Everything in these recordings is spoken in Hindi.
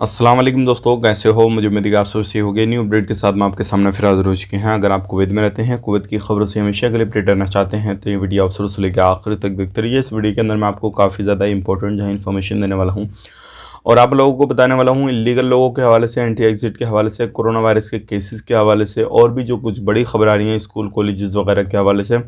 अस्सलाम वालेकुम दोस्तों, कैसे हो? मुझे उम्मीद है कि आप सब सही हो गए। न्यू अपडेट के साथ मैं आपके सामने फिर हाजिर हो चुके हैं। अगर आप कुवैत में रहते हैं, कुवैत की खबरों से हमेशा के लिए अपडेट रहना चाहते हैं तो ये वीडियो आप शुरू से लेकर आखिर तक देखते रहिए। इस वीडियो के अंदर मैं आपको काफ़ी ज़्यादा इंपॉर्टेंट जो है इन्फॉर्मेशन देने वाला हूँ और आप लोगों को बताने वाला हूँ इलीगल लोगों के हवाले से, एंटी एग्जिट के हवाले से, कोरोना वायरस के केसेस के हवाले से और भी जो कुछ बड़ी खबर आ रही हैं स्कूल कॉलेजेस वगैरह के हवाले से,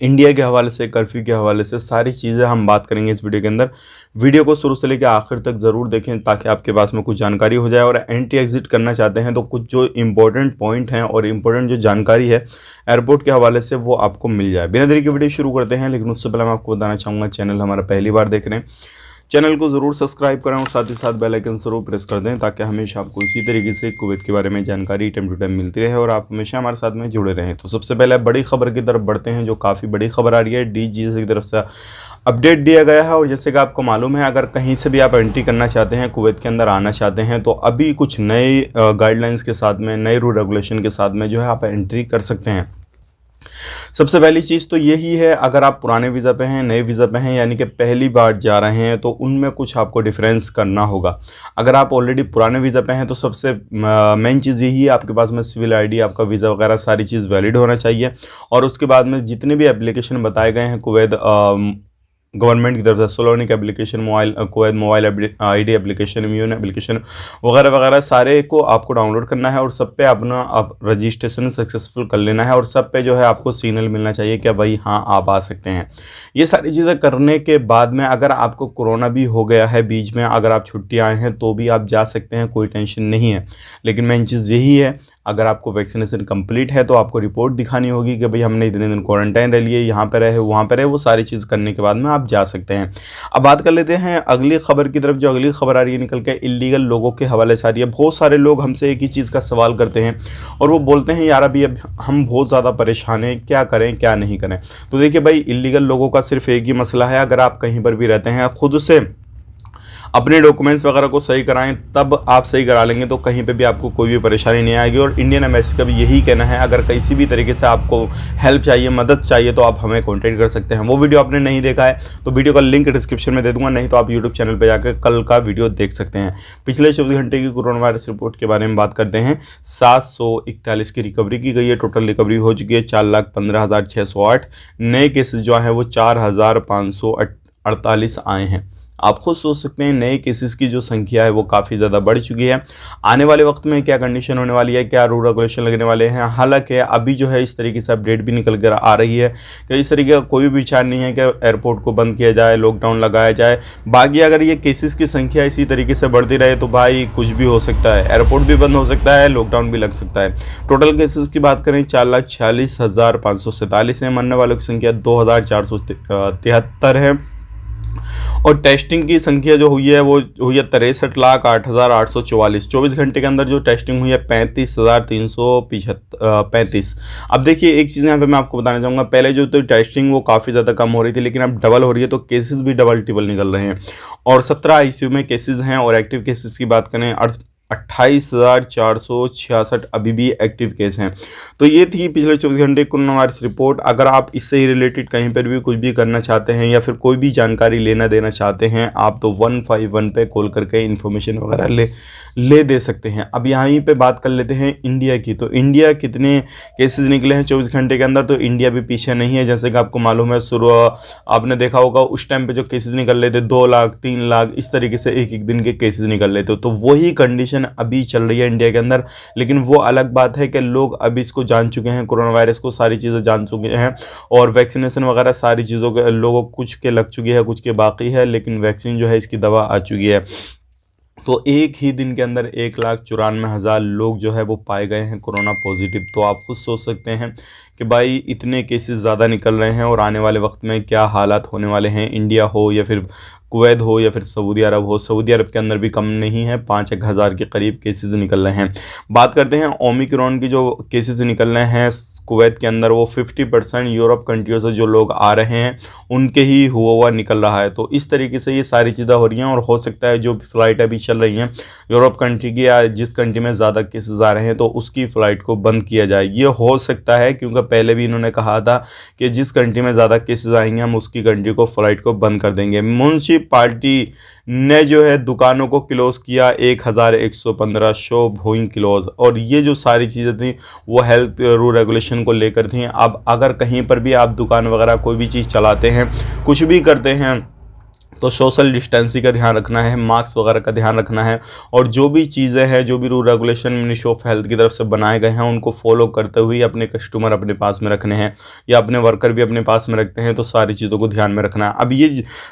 इंडिया के हवाले से, कर्फ्यू के हवाले से, सारी चीज़ें हम बात करेंगे इस वीडियो के अंदर। वीडियो को शुरू से लेकर आखिर तक ज़रूर देखें ताकि आपके पास में कुछ जानकारी हो जाए। और एंटी एग्जिट करना चाहते हैं तो कुछ जो इंपॉर्टेंट पॉइंट हैं और इंपॉर्टेंट जो जानकारी है एयरपोर्ट के हवाले से वो आपको मिल जाए। बिना देरी के वीडियो शुरू करते हैं, लेकिन उससे पहले मैं आपको बताना चाहूँगा चैनल हमारा पहली बार देख रहे हैं, चैनल को ज़रूर सब्सक्राइब करें और साथ ही साथ बेल आइकन ज़रूर प्रेस कर दें ताकि हमेशा आपको इसी तरीके से कुवैत के बारे में जानकारी टाइम टू टाइम मिलती रहे और आप हमेशा हमारे साथ में जुड़े रहें। तो सबसे पहले बड़ी खबर की तरफ बढ़ते हैं, जो काफ़ी बड़ी खबर आ रही है। डीजीसीए की तरफ से अपडेट दिया गया है और जैसे कि आपको मालूम है, अगर कहीं से भी आप एंट्री करना चाहते हैं, कुवैत के अंदर आना चाहते हैं, तो अभी कुछ नए गाइडलाइंस के साथ में, नए रूल रेगुलेशन के साथ में जो है आप एंट्री कर सकते हैं। सबसे पहली चीज़ तो यही है, अगर आप पुराने वीज़ा पे हैं, नए वीज़ा पे हैं, यानी कि पहली बार जा रहे हैं, तो उनमें कुछ आपको डिफरेंस करना होगा। अगर आप ऑलरेडी पुराने वीज़ा पे हैं तो सबसे मेन चीज़ यही है, आपके पास में सिविल आईडी, आपका वीज़ा वगैरह सारी चीज़ वैलिड होना चाहिए। और उसके बाद में जितने भी एप्लीकेशन बताए गए हैं कुवैत गवर्नमेंट की तरफ से, सोलोनिक application, Kuwait mobile ID application, immune application वगैरह वगैरह, सारे को आपको डाउनलोड करना है और सब पे अपना आप रजिस्ट्रेशन सक्सेसफुल कर लेना है और सब पे जो है आपको सिग्नल मिलना चाहिए कि भाई हाँ आप आ सकते हैं। ये सारी चीज़ें करने के बाद में अगर आपको कोरोना भी हो गया है बीच में, अगर आप छुट्टी आए हैं तो भी आप जा सकते हैं, कोई टेंशन नहीं है। लेकिन मेन चीज़ यही है, अगर आपको वैक्सीनेशन कंप्लीट है तो आपको रिपोर्ट दिखानी होगी कि भाई हमने इतने दिन क्वारंटाइन रह लिए, यहाँ पे रहे, वहाँ पे रहे, वो सारी चीज़ करने के बाद में आप जा सकते हैं। अब बात कर लेते हैं अगली खबर की तरफ। जो अगली खबर आ रही है निकल के इलीगल लोगों के हवाले से आ रही है। बहुत सारे लोग हमसे एक ही चीज़ का सवाल करते हैं और वो बोलते हैं यार अभी अब हम बहुत ज़्यादा परेशान हैं, क्या करें क्या नहीं करें। तो देखिए भाई, इलीगल लोगों का सिर्फ एक ही मसला है, अगर आप कहीं पर भी रहते हैं खुद से अपने डॉक्यूमेंट्स वगैरह को सही कराएं, तब आप सही करा लेंगे तो कहीं पे भी आपको कोई भी परेशानी नहीं आएगी। और इंडियन एम्बेसी का भी यही कहना है, अगर किसी भी तरीके से आपको हेल्प चाहिए, मदद चाहिए, तो आप हमें कॉन्टेक्ट कर सकते हैं। वो वीडियो आपने नहीं देखा है तो वीडियो का लिंक डिस्क्रिप्शन में दे दूंगा, नहीं तो आप यूट्यूब चैनल पर जाकर कल का वीडियो देख सकते हैं। पिछले 24 घंटे की कोरोना वायरस रिपोर्ट के बारे में बात करते हैं। 741 की रिकवरी की गई है, टोटल रिकवरी हो चुकी है 4,15,608। नए केसेस जो हैं वो 4,548 आए हैं। आप खुद सोच सकते हैं नए केसेस की जो संख्या है वो काफ़ी ज़्यादा बढ़ चुकी है। आने वाले वक्त में क्या कंडीशन होने वाली है, क्या रूल रेगुलेशन लगने वाले हैं, हालांकि अभी जो है इस तरीके से अपडेट भी निकल कर आ रही है कि इस तरीके का कोई भी विचार नहीं है कि एयरपोर्ट को बंद किया जाए, लॉकडाउन लगाया जाए। बाकी अगर ये केसेस की संख्या इसी तरीके से बढ़ती रहे तो भाई कुछ भी हो सकता है, एयरपोर्ट भी बंद हो सकता है, लॉकडाउन भी लग सकता है। टोटल केसेस की बात करें 4,46,547 है, मरने वालों की संख्या 2,473 है और टेस्टिंग की संख्या जो हुई है वो हुई है 63,08,844। 24 घंटे के अंदर जो टेस्टिंग हुई है 35,335। अब देखिए एक चीज़ यहाँ पे मैं आपको बताना चाहूँगा, पहले जो तो टेस्टिंग वो काफ़ी ज़्यादा कम हो रही थी, लेकिन अब डबल हो रही है, तो केसेस भी डबल टिबल निकल रहे हैं और 17 आईसीयू में केसेस हैं। और एक्टिव केसेस की बात करें 28,466 अभी भी एक्टिव केस हैं। तो ये थी पिछले 24 घंटे कोरोना वायरस रिपोर्ट। अगर आप इससे ही रिलेटेड कहीं पर भी कुछ भी करना चाहते हैं या फिर कोई भी जानकारी लेना देना चाहते हैं, आप तो 151 पे कॉल करके इन्फॉर्मेशन वगैरह ले दे सकते हैं। अब यहीं पे बात कर लेते हैं इंडिया की। तो इंडिया कितने केसेस निकले हैं 24 घंटे के अंदर, तो इंडिया भी पीछे नहीं है। जैसे कि आपको मालूम है, शुरू आपने देखा होगा उस टाइम पे जो केसेस निकल रहे थे 2 लाख 3 लाख इस तरीके से एक एक दिन के केसेस निकल रहे थे। तो वही कंडीशन अभी चल रही है इंडिया के अंदर। लेकिन वो अलग बात है कि लोग अभी इसको जान चुके हैं, कोरोना वायरस को सारी चीज़ें जान चुके हैं और वैक्सीनेशन वगैरह सारी चीज़ों के लोगों कुछ के लग चुकी है, कुछ के बाकी है, लेकिन वैक्सीन जो है इसकी दवा आ चुकी है। तो एक ही दिन के अंदर 1,94,000 लोग जो है वो पाए गए हैं कोरोना पॉजिटिव। तो आप खुद सोच सकते हैं कि भाई इतने केसेस ज़्यादा निकल रहे हैं और आने वाले वक्त में क्या हालात होने वाले हैं। इंडिया हो या फिर कुवैत हो या फिर सऊदी अरब हो, सऊदी अरब के अंदर भी कम नहीं है, 5,000 के करीब केसेस निकल रहे हैं। बात करते हैं ओमिक्रॉन की, जो केसेस निकल रहे हैं कुवैत के अंदर वो 50% यूरोप कंट्रियों से जो लोग आ रहे हैं उनके ही हुआ निकल रहा है। तो इस तरीके से ये सारी चीज़ें हो रही हैं और हो सकता है जो फ्लाइट अभी चल रही हैं यूरोप कंट्री की या जिस कंट्री में ज़्यादा केसेस आ रहे हैं तो उसकी फ़्लाइट को बंद किया जाए। ये हो सकता है क्योंकि पहले भी इन्होंने कहा था कि जिस कंट्री में ज़्यादा केसेस आएंगे हम उसकी कंट्री को फ़्लाइट को बंद कर देंगे। मुंशी पार्टी ने जो है दुकानों को क्लोज़ किया 1115 शॉप हुई क्लोज़। और ये जो सारी चीज़ें थी वो हेल्थ रूल रेगुलेशन को लेकर थी। अब अगर कहीं पर भी आप दुकान वगैरह कोई भी चीज़ चलाते हैं, कुछ भी करते हैं, तो सोशल डिस्टेंसिंग का ध्यान रखना है, मास्क वगैरह का ध्यान रखना है, और जो भी चीज़ें हैं, जो भी rule regulation ministry of health की तरफ से बनाए गए हैं उनको फॉलो करते हुए अपने कस्टमर अपने पास में रखने हैं या अपने वर्कर भी अपने पास में रखते हैं, तो सारी चीज़ों को ध्यान में रखना है। अब ये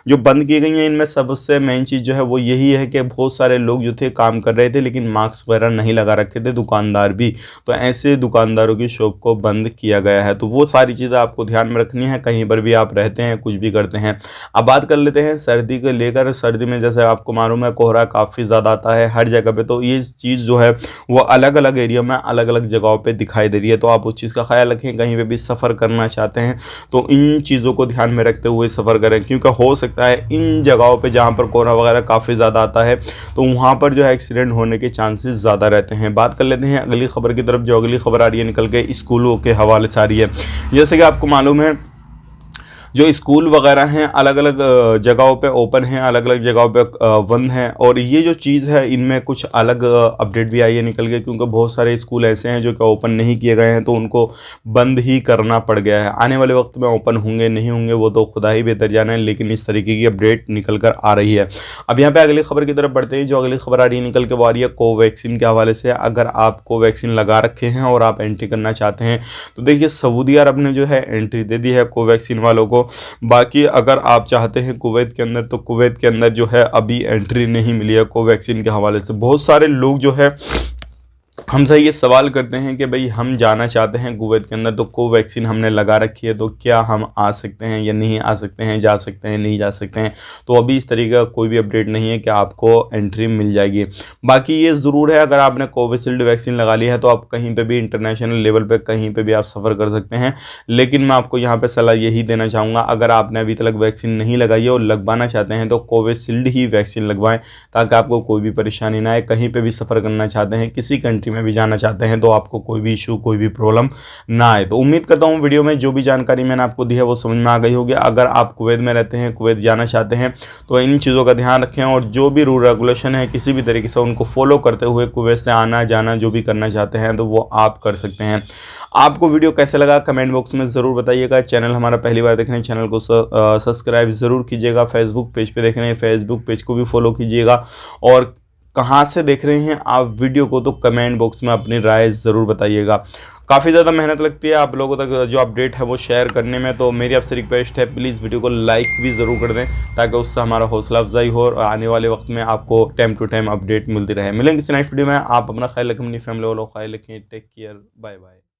जो बंद की गई हैं इनमें सबसे मेन चीज़ जो है वो यही है कि बहुत सारे लोग जो थे काम कर रहे थे लेकिन मास्क वगैरह नहीं लगा रखे थे, दुकानदार भी, तो ऐसे दुकानदारों की शॉप को बंद किया गया है। तो वो सारी चीज़ें आपको ध्यान में रखनी है कहीं पर भी आप रहते हैं, कुछ भी करते हैं। अब बात कर लेते हैं सर्दी को लेकर। सर्दी में जैसे आपको मालूम है कोहरा काफ़ी ज़्यादा आता है हर जगह पे, तो ये चीज़ जो है वो अलग अलग एरिया में अलग अलग जगहों पे दिखाई दे रही है, तो आप उस चीज़ का ख्याल रखें। कहीं पे भी सफ़र करना चाहते हैं तो इन चीज़ों को ध्यान में रखते हुए सफ़र करें, क्योंकि हो सकता है इन जगहों पे जहाँ पर कोहरा वगैरह काफ़ी ज़्यादा आता है तो वहाँ पर जो है एक्सीडेंट होने के चांसेस ज़्यादा रहते हैं। बात कर लेते हैं अगली खबर की तरफ। जो अगली खबर आ रही है निकल के स्कूलों के हवाले से आ रही है। जैसे कि आपको मालूम है जो स्कूल वगैरह हैं अलग अलग जगहों पे ओपन हैं, अलग अलग जगहों पे बंद हैं, और ये जो चीज़ है इनमें कुछ अलग अपडेट भी आई है निकल के, क्योंकि बहुत सारे स्कूल ऐसे हैं जो कि ओपन नहीं किए गए हैं तो उनको बंद ही करना पड़ गया है। आने वाले वक्त में ओपन होंगे नहीं होंगे वो तो खुदा ही बेहतर जाने, लेकिन इस तरीके की अपडेट निकल कर आ रही है। अब यहाँ पर अगली खबर की तरफ बढ़ते हैं। जो अगली खबर आ रही है निकल के वो आ रही है कोवैक्सीन के हवाले से। अगर आप कोवैक्सीन लगा रखे हैं और आप एंट्री करना चाहते हैं तो देखिए सऊदी अरब ने जो है एंट्री दे दी है कोवैक्सीन वालों को। बाकी अगर आप चाहते हैं कुवैत के अंदर, तो कुवैत के अंदर जो है अभी एंट्री नहीं मिली है कोवैक्सीन के हवाले से। बहुत सारे लोग जो है हमसे ये सवाल करते हैं कि भाई हम जाना चाहते हैं कुवैत के अंदर, तो कोवैक्सीन हमने लगा रखी है तो क्या हम आ सकते हैं या नहीं आ सकते हैं, जा सकते हैं नहीं जा सकते हैं। तो अभी इस तरीके का कोई भी अपडेट नहीं है कि आपको एंट्री मिल जाएगी। बाकी ये ज़रूर है अगर आपने कोविशील्ड वैक्सीन लगा ली है तो आप कहीं पर भी इंटरनेशनल लेवल पर कहीं पर भी आप सफ़र कर सकते हैं। लेकिन मैं आपको यहाँ पर सलाह यही देना चाहूँगा, अगर आपने अभी तक वैक्सीन नहीं लगाई है और लगवाना चाहते हैं तो कोविशील्ड ही वैक्सीन लगवाएं, ताकि आपको कोई भी परेशानी ना आए। कहीं पर भी सफ़र करना चाहते हैं, किसी कंट्री में भी जाना चाहते हैं तो आपको कोई भी इशू कोई भी प्रॉब्लम ना आए। तो उम्मीद करता हूँ वीडियो में जो भी जानकारी मैंने आपको दी है वो समझ में आ गई होगी। अगर आप कुवैत में रहते हैं, कुवैत जाना चाहते हैं, तो इन चीज़ों का ध्यान रखें और जो भी रूल रेगुलेशन है किसी भी तरीके से उनको फॉलो करते हुए कुवैत से आना जाना जो भी करना चाहते हैं तो वो आप कर सकते हैं। आपको वीडियो कैसे लगा कमेंट बॉक्स में ज़रूर बताइएगा। चैनल हमारा पहली बार देख रहे हैं, चैनल को सब्सक्राइब ज़रूर कीजिएगा। फेसबुक पेज पे देख रहे हैं, फेसबुक पेज को भी फॉलो कीजिएगा। और कहाँ से देख रहे हैं आप वीडियो को तो कमेंट बॉक्स में अपनी राय ज़रूर बताइएगा। काफ़ी ज़्यादा मेहनत लगती है आप लोगों तक जो अपडेट है वो शेयर करने में, तो मेरी आपसे रिक्वेस्ट है प्लीज़ वीडियो को लाइक भी ज़रूर कर दें ताकि उससे हमारा हौसला अफजाई हो और आने वाले वक्त में आपको टाइम टू टाइम अपडेट मिलती रहे। मिलेंगे किसी नेक्स्ट वीडियो में। आप अपना ख्याल रखें, अपनी फैमिली वालों का ख्याल रखें। Take care, bye bye.